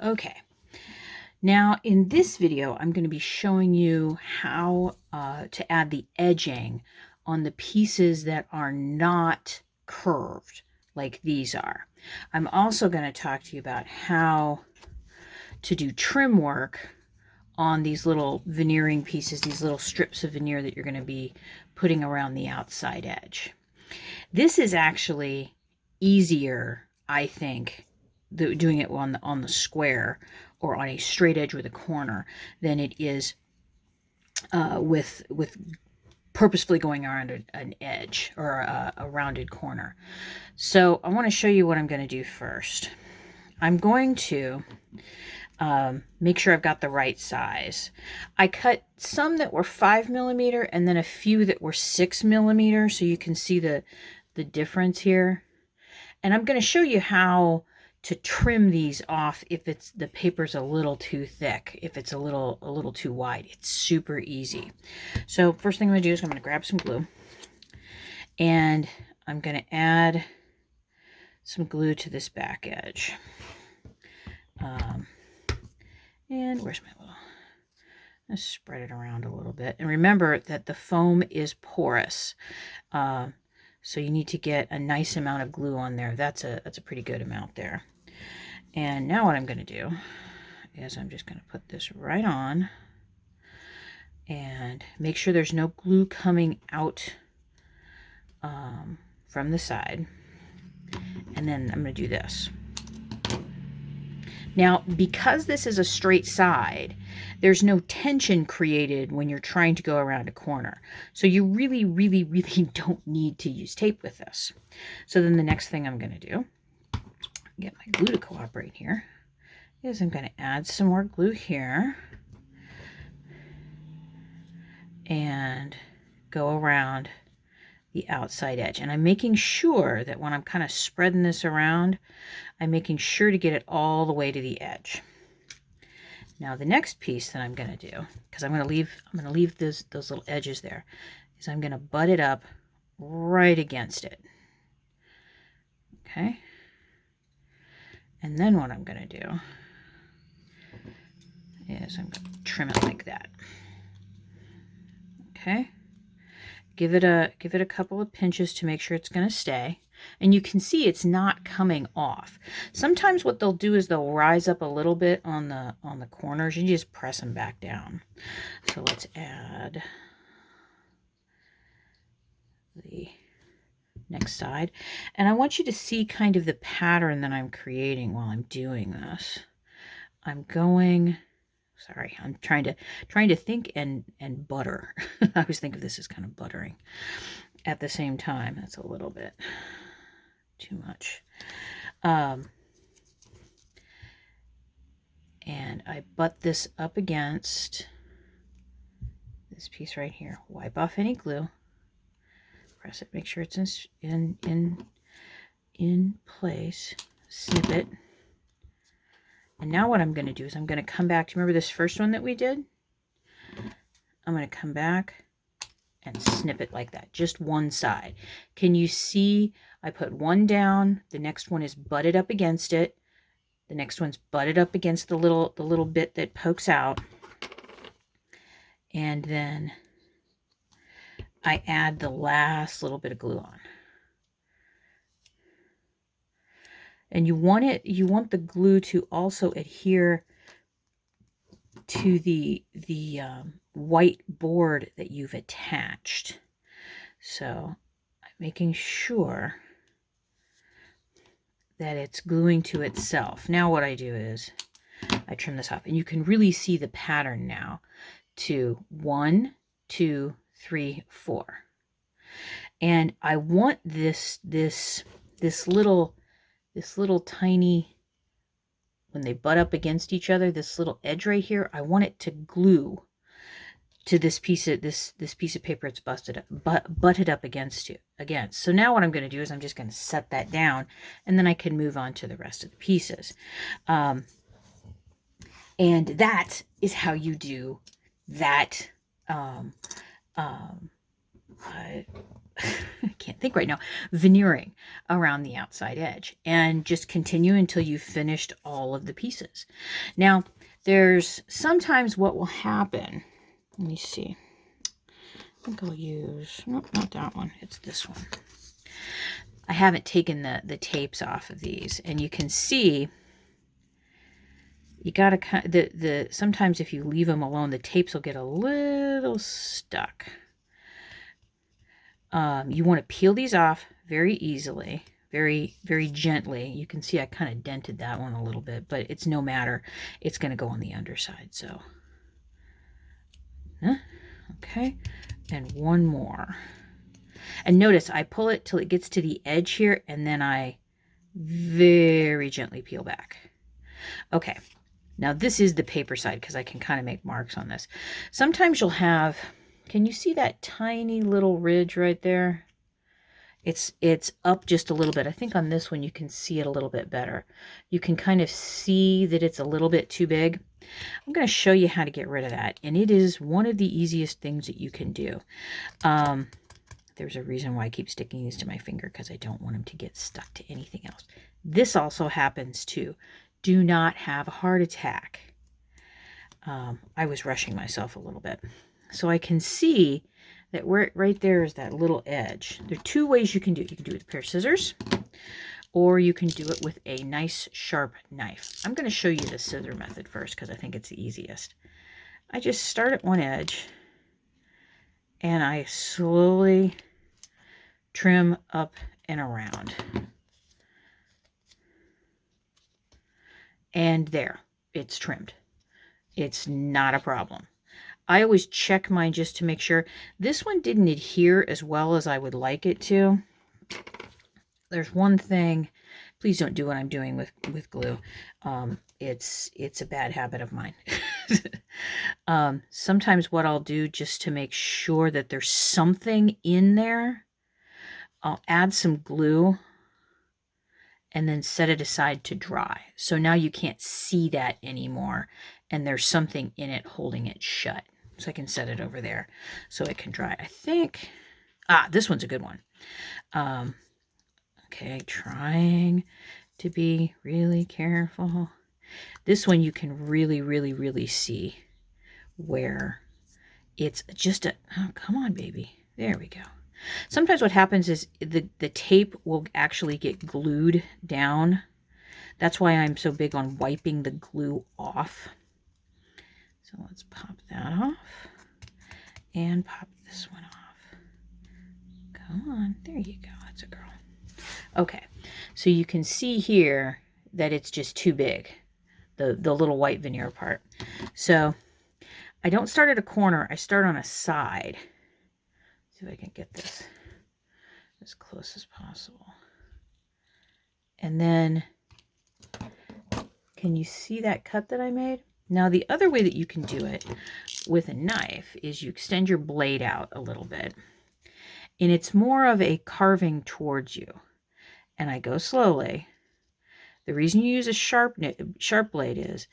Okay, now in this video, I'm going to be showing you how to add the edging on the pieces that are not curved like these are. I'm also going to talk to you about how to do trim work on these little veneering pieces, these little strips of veneer that you're going to be putting around the outside edge. This is actually easier, I think, doing it on the square or on a straight edge with a corner than it is with purposefully going around an edge or a rounded corner. So I want to show you what I'm going to do first. I'm going to make sure I've got the right size. I cut some that were 5mm and then a few that were 6mm, so you can see the difference here. And I'm going to show you how to trim these off if it's the paper's a little too thick, if it's a little too wide. It's super easy. So first thing I'm going to do is I'm going to grab some glue and I'm going to add some glue to this back edge. And where's my little, let's spread it around a little bit. And remember that the foam is porous. So you need to get a nice amount of glue on there. That's a pretty good amount there. And now what I'm going to do is I'm just going to put this right on and make sure there's no glue coming out from the side. And then I'm going to do this. Now, because this is a straight side, there's no tension created when you're trying to go around a corner. So you really, really, really don't need to use tape with this. So then the next thing I'm going to do, get my glue to cooperate here, is I'm going to add some more glue here and go around the outside edge. And I'm making sure that when I'm kind of spreading this around, I'm making sure to get it all the way to the edge. Now the next piece that I'm going to do, because I'm going to leave those little edges there, is I'm going to butt it up right against it. Okay. And then what I'm going to do is I'm going to trim it like that. Okay. Give it a couple of pinches to make sure it's going to stay. And you can see it's not coming off. Sometimes what they'll do is they'll rise up a little bit on the corners and you just press them back down. So let's add the next side. And I want you to see kind of the pattern that I'm creating while I'm doing this. I'm trying to think and butter. I always think of this as kind of buttering at the same time. That's a little bit too much. And I butt this up against this piece right here. Wipe off any glue. Press it, make sure it's in place. Snip it. And now what I'm going to do is I'm going to come back. Do you remember this first one that we did? I'm going to come back and snip it like that. Just one side. Can you see I put one down. The next one is butted up against it. The next one's butted up against the little bit that pokes out. And then I add the last little bit of glue on. And you want the glue to also adhere to the white board that you've attached. So I'm making sure that it's gluing to itself. Now what I do is I trim this off, and you can really see the pattern now to 1, 2, 3, 4. And I want this little tiny, when they butt up against each other, this little edge right here, I want it to glue to this piece of paper it's butted up against. So now what I'm going to do is I'm just going to set that down, and then I can move on to the rest of the pieces. And that is how you do that I can't think right now, veneering around the outside edge, and just continue until you've finished all of the pieces. Now, there's sometimes what will happen. Let me see. I think I'll use, nope, not that one. It's this one. I haven't taken the tapes off of these, and you can see you gotta sometimes if you leave them alone, the tapes will get a little stuck. You want to peel these off very easily, very, very gently. You can see I kind of dented that one a little bit, but it's no matter. It's going to go on the underside. So, okay, and one more. And notice I pull it till it gets to the edge here, and then I very gently peel back. Okay, now this is the paper side because I can kind of make marks on this. Sometimes you'll have, can you see that tiny little ridge right there? It's up just a little bit. I think on this one you can see it a little bit better. You can kind of see that it's a little bit too big. I'm going to show you how to get rid of that, and it is one of the easiest things that you can do. There's a reason why I keep sticking these to my finger, because I don't want them to get stuck to anything else. This also happens too. Do not have a heart attack. I was rushing myself a little bit. So I can see that right there is that little edge. There are two ways you can do it. You can do it with a pair of scissors, or you can do it with a nice sharp knife. I'm going to show you the scissor method first because I think it's the easiest. I just start at one edge and I slowly trim up and around. And there, it's trimmed. It's not a problem. I always check mine just to make sure. This one didn't adhere as well as I would like it to. There's one thing, please don't do what I'm doing with glue. It's a bad habit of mine. Sometimes what I'll do just to make sure that there's something in there, I'll add some glue and then set it aside to dry. So now you can't see that anymore, and there's something in it holding it shut. So I can set it over there so it can dry. I think, this one's a good one. Okay, trying to be really careful. This one you can really, really, really see where it's just a, oh, come on, baby. There we go. Sometimes what happens is the tape will actually get glued down. That's why I'm so big on wiping the glue off. So let's pop that off and pop this one off. Come on, there you go. That's a girl. Okay, so you can see here that it's just too big, the little white veneer part. So I don't start at a corner, I start on a side. See if I can get this as close as possible. And then, can you see that cut that I made? Now the other way that you can do it with a knife is you extend your blade out a little bit. And it's more of a carving towards you. And I go slowly. The reason you use a sharp blade is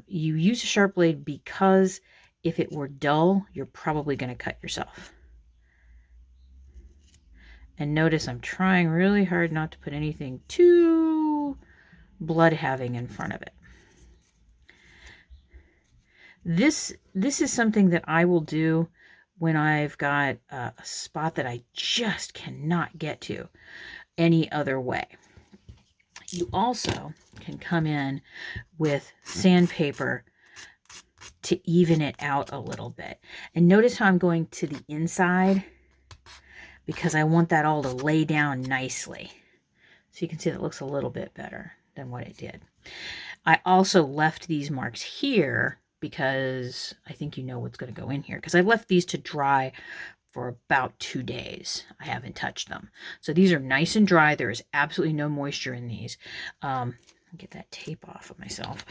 you use a sharp blade because if it were dull, you're probably going to cut yourself. And notice I'm trying really hard not to put anything too blood-having in front of it. This is something that I will do when I've got a spot that I just cannot get to any other way. You also can come in with sandpaper to even it out a little bit. And notice how I'm going to the inside because I want that all to lay down nicely. So you can see that looks a little bit better than what it did. I also left these marks here because I think you know what's going to go in here, because I've left these to dry for about 2 days. I haven't touched them. So these are nice and dry. There is absolutely no moisture in these. Get that tape off of myself.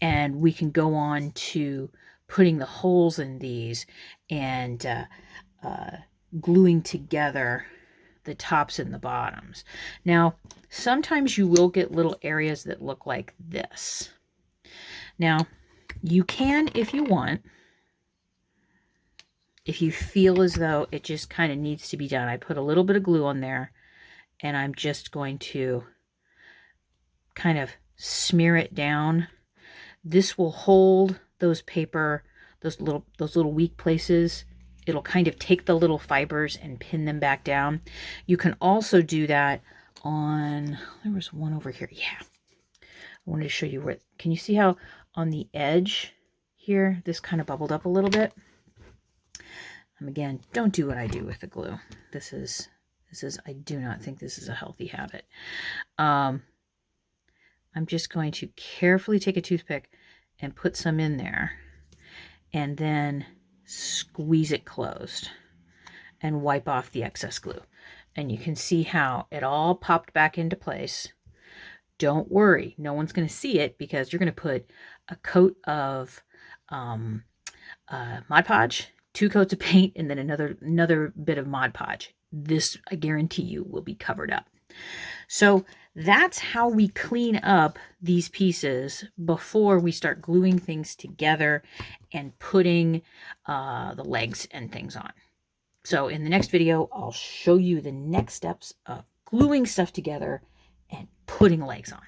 And we can go on to putting the holes in these and gluing together the tops and the bottoms. Now, sometimes you will get little areas that look like this. Now, you can, if you want, if you feel as though it just kind of needs to be done, I put a little bit of glue on there, and I'm just going to kind of smear it down. This will hold those paper, those little weak places. It'll kind of take the little fibers and pin them back down. You can also do that on, there was one over here. Yeah. I wanted to show you where, can you see how on the edge here, this kind of bubbled up a little bit? Again, don't do what I do with the glue. This is, I do not think this is a healthy habit. I'm just going to carefully take a toothpick and put some in there, and then squeeze it closed and wipe off the excess glue. And you can see how it all popped back into place. Don't worry, no one's going to see it because you're going to put a coat of Mod Podge, 2 coats of paint, and then another bit of Mod Podge. This, I guarantee you, will be covered up. So that's how we clean up these pieces before we start gluing things together and putting the legs and things on. So in the next video, I'll show you the next steps of gluing stuff together and putting legs on.